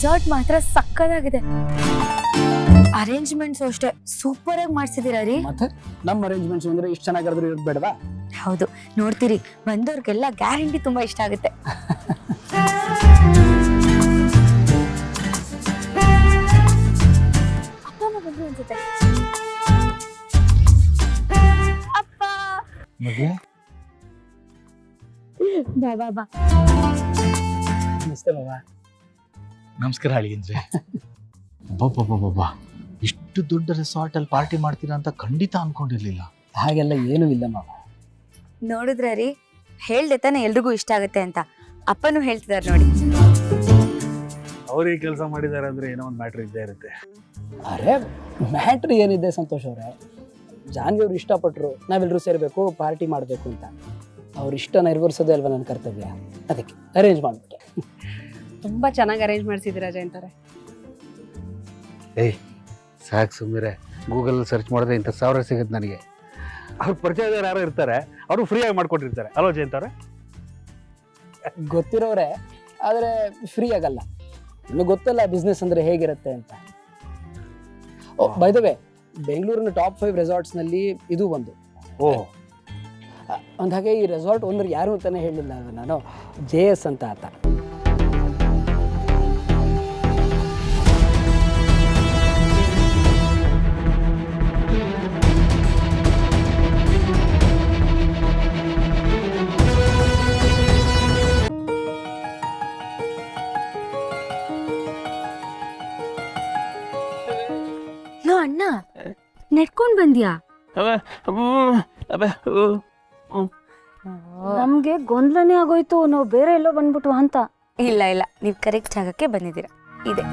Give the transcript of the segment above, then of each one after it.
Resort ಮಾತ್ರ ಸಕ್ಕತ್ತಾಗಿದೆ. Arrangements ಅಷ್ಟೇ ಸೂಪರ್ ಆಗಿ ಮಾಡ್ಸಿದೀರಾ ರೀ. ಮತ್ತೆ ನಮ್ಮ ಅರೇಂಜ್ಮೆಂಟ್ಸ್ ಅಂದ್ರೆ ಇಷ್ಟು ಚೆನ್ನಾಗಿರೋದು ಇರೋದು ಬೇಡವಾ? ಹೌದು, ನೋಡ್ತೀರಿ ಬಂದವ್ರಿಗೆಲ್ಲ ಗ್ಯಾರಂಟಿ ತುಂಬಾ ಇಷ್ಟ ಆಗುತ್ತೆ. ಅಪ್ಪ ಅಮ್ಮ ಬಂದ್ರು ಅನ್ಸುತ್ತೆ. ಅಪ್ಪ ಬಾ ಬಾ ಬಾ. ನಮಸ್ತೆ ಬಾಬಾ. ನಮಸ್ಕಾರ ಅಳಿಯಂದ್ರೆ. ಒಬ್ಬೊಬ್ಬೊಬ್ಬೊಬ್ಬ ಇಷ್ಟು ದೊಡ್ಡ ರೆಸಾರ್ಟ್ ಅಲ್ಲಿ ಪಾರ್ಟಿ ಮಾಡ್ತೀರಾ ಅಂತ ಖಂಡಿತ ಅನ್ಕೊಂಡಿರ್ಲಿಲ್ಲ. ಹಾಗೆಲ್ಲ ಏನೂ ಇಲ್ಲ ಮಾವ. ನೋಡಿದ್ರ ರೀ, ಹೇಳ್ದೆ ತಾನೆ ಎಲ್ರಿಗೂ ಇಷ್ಟ ಆಗುತ್ತೆ ಅಂತ. ಅಪ್ಪನೂ ಹೇಳ್ತಿದಾರೆ ನೋಡಿ. ಅವ್ರಿಗೆ ಕೆಲಸ ಮಾಡಿದ್ದಾರೆ ಅಂದ್ರೆ ಏನೋ ಒಂದು ಮ್ಯಾಟ್ರ್ ಇದ್ದೇ ಇರುತ್ತೆ. ಅರೆ ಮ್ಯಾಟ್ರ್ ಏನಿದೆ ಸಂತೋಷ್ ಅವರೇ, ಜಾನ್ವಿ ಅವ್ರು ಇಷ್ಟಪಟ್ಟರು ನಾವೆಲ್ಲರೂ ಸೇರಬೇಕು ಪಾರ್ಟಿ ಮಾಡಬೇಕು ಅಂತ. ಅವ್ರ ಇಷ್ಟ ನೆರವೇರಿಸೋದೇ ಅಲ್ವಾ ನನ್ನ ಕರ್ತವ್ಯ. ಅದಕ್ಕೆ ಅರೇಂಜ್ ಮಾಡಿಬಿಟ್ಟೆ. ತುಂಬಾ ಚೆನ್ನಾಗಿ ಅರೇಂಜ್ ಮಾಡಿಸಿದ್ದೀರಾ ಜಯಂತವ್ರೆ. ಏಯ್ ಸಾಕು ಸುಮ್ಮನೆ, ಗೂಗಲಲ್ಲಿ ಸರ್ಚ್ ಮಾಡಿದ್ರೆ ಇಂಥ ಸಾವಿರ ಸಿಗುತ್ತೆ ನನಗೆ. ಅವ್ರ ಪರಿಚಯದವ್ರು ಯಾರೋ ಇರ್ತಾರೆ, ಅವರು ಫ್ರೀಯಾಗಿ ಮಾಡ್ಕೊಂಡಿರ್ತಾರೆ ಅಲ್ವಾ ಜಯಂತವ್ರೆ? ಗೊತ್ತಿರೋರೆ, ಆದರೆ ಫ್ರೀ ಆಗಲ್ಲ. ನಿಮಗೆ ಗೊತ್ತಲ್ಲ ಬಿಸ್ನೆಸ್ ಅಂದರೆ ಹೇಗಿರುತ್ತೆ ಅಂತ. ಬೈ ದ ವೇ, ಬೆಂಗಳೂರಿನ ಟಾಪ್ 5 ರೆಸಾರ್ಟ್ಸ್ನಲ್ಲಿ ಇದು ಒಂದು. ಓಹ್, ಒಂದು ಹಾಗೆ ಈ ರೆಸಾರ್ಟ್ ಓನರ್ ಯಾರು ಅಂತಾನೆ ಹೇಳಿಲ್ಲ ನಾನು, JS ಅಂತ ಆತ. ಲೋ ಅಣ್ಣ, ನೆಡ್ಕೊಂಡ್ ಬಂದ್ಯಾ? ನಮ್ಗೆ ಗೊಂದಲನೇ ಆಗೋಯ್ತು, ನಾವು ಬೇರೆ ಎಲ್ಲೋ ಬಂದ್ಬಿಟ್ಟು ಅಂತ. ಇಲ್ಲ ಇಲ್ಲ, ನೀವು ಕರೆಕ್ಟ್ ಜಾಗಕ್ಕೆ ಬಂದಿದ್ದೀರಾ. ಇದೆ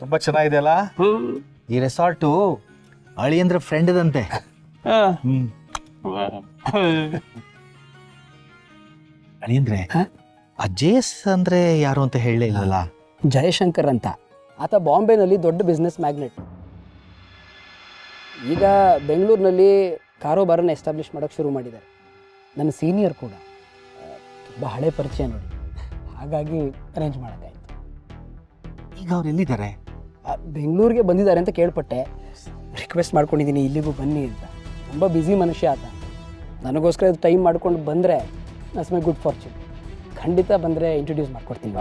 ತುಂಬಾ ಚೆನ್ನಾಗಿದೆ ಅಲ್ಲ ಈ ರೆಸಾರ್ಟು. ಅಳಿಯಂದ್ರ ಫ್ರೆಂಡ್ದಂತೆ. ಅಳಿಯಂದ್ರೆ JS ಅಂದ್ರೆ ಯಾರು ಅಂತ ಹೇಳಲೇ ಇಲ್ಲಲ್ಲ. ಜಯಶಂಕರ್ ಅಂತ ಆತ ಬಾಂಬೆನಲ್ಲಿ ದೊಡ್ಡ ಬಿಸ್ನೆಸ್ ಮ್ಯಾಗ್ನೆಟ್. ಈಗ ಬೆಂಗಳೂರಿನಲ್ಲಿ ಕಾರೋಬಾರನ್ನು ಎಸ್ಟಾಬ್ಲಿಷ್ ಮಾಡೋಕ್ಕೆ ಶುರು ಮಾಡಿದ್ದಾರೆ. ನನ್ನ ಸೀನಿಯರ್ ಕೂಡ, ತುಂಬ ಹಳೆ ಪರಿಚಯ ನೋಡಿ, ಹಾಗಾಗಿ ಅರೇಂಜ್ ಮಾಡೋಕ್ಕಾಯ್ತು. ಈಗ ಅವ್ರು ಎಲ್ಲಿದ್ದಾರೆ? ಬೆಂಗಳೂರಿಗೆ ಬಂದಿದ್ದಾರೆ ಅಂತ ಕೇಳ್ಪಟ್ಟೆ. ರಿಕ್ವೆಸ್ಟ್ ಮಾಡ್ಕೊಂಡಿದ್ದೀನಿ ಇಲ್ಲಿಗೂ ಬನ್ನಿ ಅಂತ. ತುಂಬ ಬ್ಯುಸಿ ಮನುಷ್ಯ ಆತ. ನನಗೋಸ್ಕರ ಟೈಮ್ ಮಾಡ್ಕೊಂಡು ಬಂದರೆ ನಟ್ಸ್ ಮೈ ಗುಡ್ ಫಾರ್ಚೂನ್. ಖಂಡಿತ ಬಂದರೆ ಇಂಟ್ರೊಡ್ಯೂಸ್ ಮಾಡ್ಕೊಡ್ತೀನಿ.